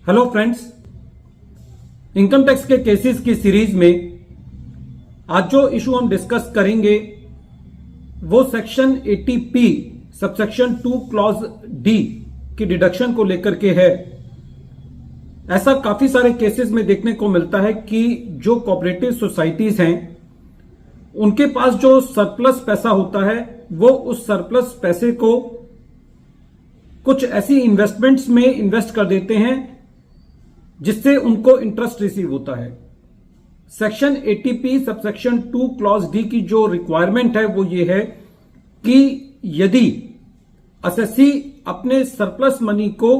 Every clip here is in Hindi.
हेलो फ्रेंड्स, इनकम टैक्स के केसेस की सीरीज में आज जो इशू हम डिस्कस करेंगे वो section 80P subsection 2 clause D की डिडक्शन को लेकर के है। ऐसा काफी सारे केसेस में देखने को मिलता है कि जो कोऑपरेटिव सोसाइटीज हैं उनके पास जो सरप्लस पैसा होता है वो उस सरप्लस पैसे को कुछ ऐसी इन्वेस्टमेंट्स में इन्वेस्ट कर देते हैं जिससे उनको इंटरेस्ट रिसीव होता है। Section 80P subsection 2 clause D की जो रिक्वायरमेंट है वो ये है कि यदि एसएससी अपने सरप्लस मनी को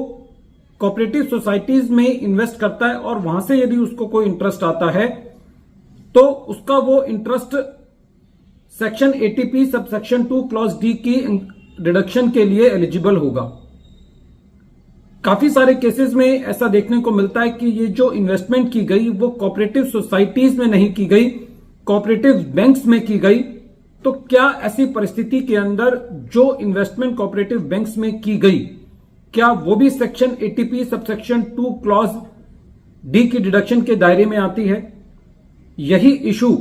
कोऑपरेटिव सोसाइटीज में इन्वेस्ट करता है और वहां से यदि उसको कोई इंटरेस्ट आता है तो उसका वो interest section 80P subsection 2 clause D की डिडक्शन के लिए एलिजिबल होगा। काफी सारे केसेस में ऐसा देखने को मिलता है कि ये जो इन्वेस्टमेंट की गई वो कोऑपरेटिव सोसाइटीज में नहीं की गई, कोऑपरेटिव बैंक्स में की गई। तो क्या ऐसी परिस्थिति के अंदर जो इन्वेस्टमेंट कोऑपरेटिव बैंक्स में की गई क्या वो भी section 80P subsection 2 clause D की डिडक्शन के दायरे में आती है? यही इशू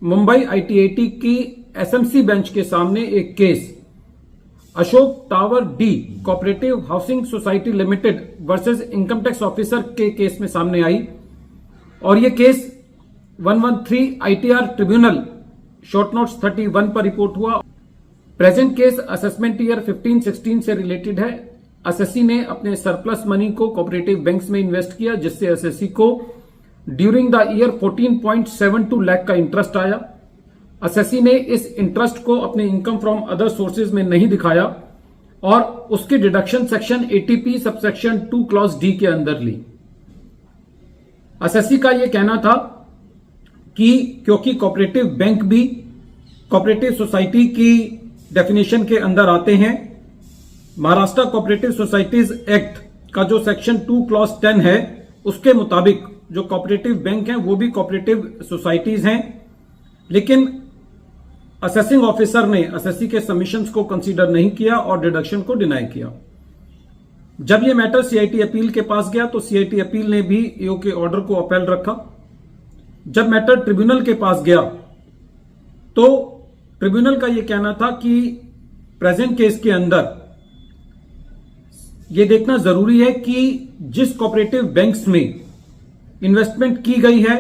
मुंबई ITAT की SMC बेंच के सामने एक case Ashok tower D cooperative housing society limited versus income tax officer के केस में सामने आई और यह case 113 ITR tribunal short notes 31 पर रिपोर्ट हुआ। प्रेजेंट केस असेसमेंट ईयर 15-16 से रिलेटेड है। एसएससी ने अपने सरप्लस मनी को कोऑपरेटिव बैंक्स में इन्वेस्ट किया जिससे एसएससी को ड्यूरिंग द ईयर 14.72 लाख का इंटरेस्ट आया। एसएससी ने इस इंटरेस्ट को अपने इनकम फ्रॉम अदर सोर्सेज में नहीं दिखाया और उसकी deduction section 80P subsection 2 clause D के अंदर ली। एसएससी का यह कहना था कि क्योंकि कोऑपरेटिव बैंक भी कोऑपरेटिव सोसाइटी की डेफिनेशन के अंदर आते हैं, महाराष्ट्र कोऑपरेटिव सोसाइटीज एक्ट का जो सेक्शन 2 क्लॉज 10 है उसके मुताबिक जो कोऑपरेटिव बैंक हैं वो भी कोऑपरेटिव सोसाइटीज हैं। लेकिन असेसिंग ऑफिसर ने एसएससी के सबमिशंस को कंसीडर नहीं किया और डिडक्शन को डिनाई किया। जब यह मैटर सीआईटी अपील के पास गया तो सीआईटी अपील ने भी ईओ के ऑर्डर को अपील रखा। जब मैटर ट्रिब्यूनल के पास गया तो ट्रिब्यूनल का यह कहना था कि प्रेजेंट केस के अंदर यह देखना जरूरी है कि जिस कोऑपरेटिव बैंक्स में इन्वेस्टमेंट की गई है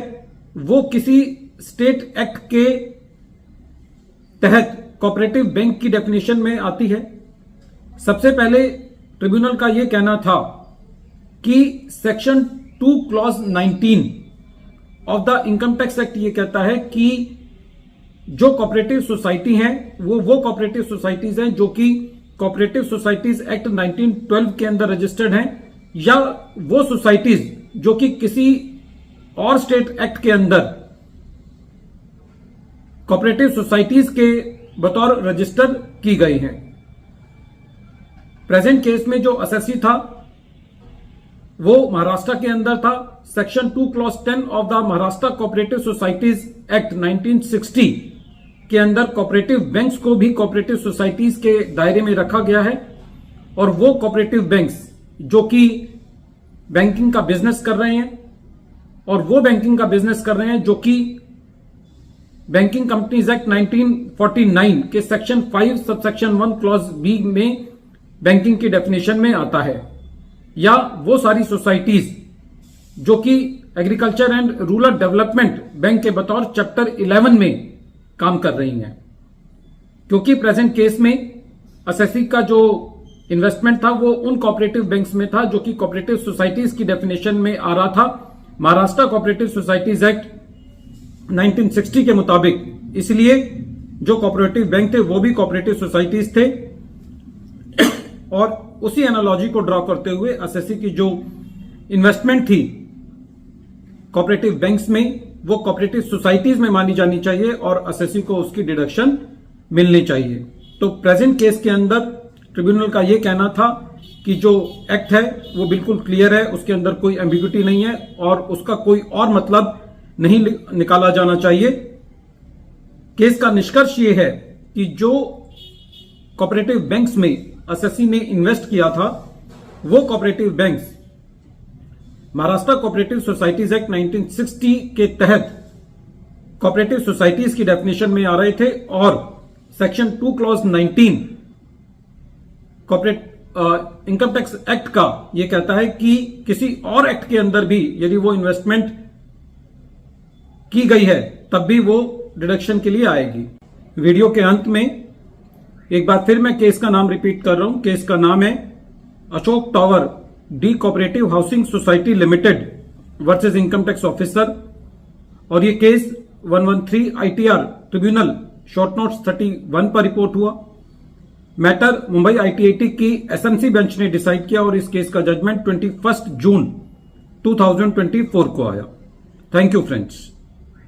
वो किसी स्टेट एक्ट के तहत कोऑपरेटिव बैंक की डेफिनेशन में आती है। सबसे पहले ट्रिब्यूनल का यह कहना था कि section 2 clause 19 of the income tax act यह कहता है कि जो कोऑपरेटिव सोसाइटी हैं वो कोऑपरेटिव सोसाइटीज हैं जो कि कोऑपरेटिव सोसाइटीज एक्ट 1912 के अंदर रजिस्टर्ड हैं या वो सोसाइटीज जो कि किसी और स्टेट एक्ट के अंदर कोऑपरेटिव सोसाइटीज के बतौर रजिस्टर की गई हैं। प्रेजेंट केस में जो एसएससी था वो महाराष्ट्र के अंदर था। Section 2 clause 10 of the Maharashtra cooperative societies act 1960 के अंदर कोऑपरेटिव बैंक्स को भी कोऑपरेटिव सोसाइटीज के दायरे में रखा गया है और वो कोऑपरेटिव बैंक्स जो कि बैंकिंग का बिजनेस कर रहे हैं और वो बैंकिंग का बिजनेस कर रहे हैं जो कि बैंकिंग कंपनीज एक्ट 1949 के सेक्शन 5 सबसेक्शन 1 क्लॉज बी में बैंकिंग की डेफिनेशन में आता है, या वो सारी सोसाइटीज जो कि agriculture and rural development bank के बतौर चैप्टर 11 में काम कर रही हैं। क्योंकि प्रेजेंट केस में एसएससी का जो इन्वेस्टमेंट था वो उन कोऑपरेटिव बैंक्स में था जो कि कोऑपरेटिव सोसाइटीज की डेफिनेशन में आ रहा था महाराष्ट्र कोऑपरेटिव सोसाइटीज एक्ट 1960 के मुताबिक, इसलिए जो कोऑपरेटिव बैंक थे वो भी कोऑपरेटिव सोसाइटीज थे। और उसी एनालॉजी को ड्रॉ करते हुए एसएससी की जो इन्वेस्टमेंट थी कोऑपरेटिव बैंक्स में वो कोऑपरेटिव सोसाइटीज में मानी जानी चाहिए और एसएससी को उसकी डिडक्शन मिलनी चाहिए। तो प्रेजेंट केस के अंदर ट्रिब्यूनल का यह कहना था कि जो एक्ट है वो बिल्कुल क्लियर है, उसके अंदर कोई एम्बिग्युइटी नहीं है और उसका कोई और मतलब नहीं निकाला जाना चाहिए। केस का निष्कर्ष यह है कि जो कोऑपरेटिव बैंक्स में एसएससी ने इन्वेस्ट किया था वो cooperative banks Maharashtra cooperative societies act 1960 के तहत कोऑपरेटिव सोसाइटीज की डेफिनेशन में आ रहे थे और section 2 clause 19 corporate income tax act का यह कहता है कि किसी और एक्ट के अंदर भी यदि वो इन्वेस्टमेंट की गई है तब भी वो डिडक्शन के लिए आएगी। वीडियो के अंत में एक बार फिर मैं केस का नाम रिपीट कर रहा हूं। केस का नाम है Ashok tower D cooperative housing society limited versus income tax officer, और ये case 113 ITR tribunal short notes 31 पर रिपोर्ट हुआ। मैटर मुंबई ITAT की SMC बेंच ने डिसाइड किया और इस केस का जजमेंट 21 जून 2024 को आया। Thank you friends.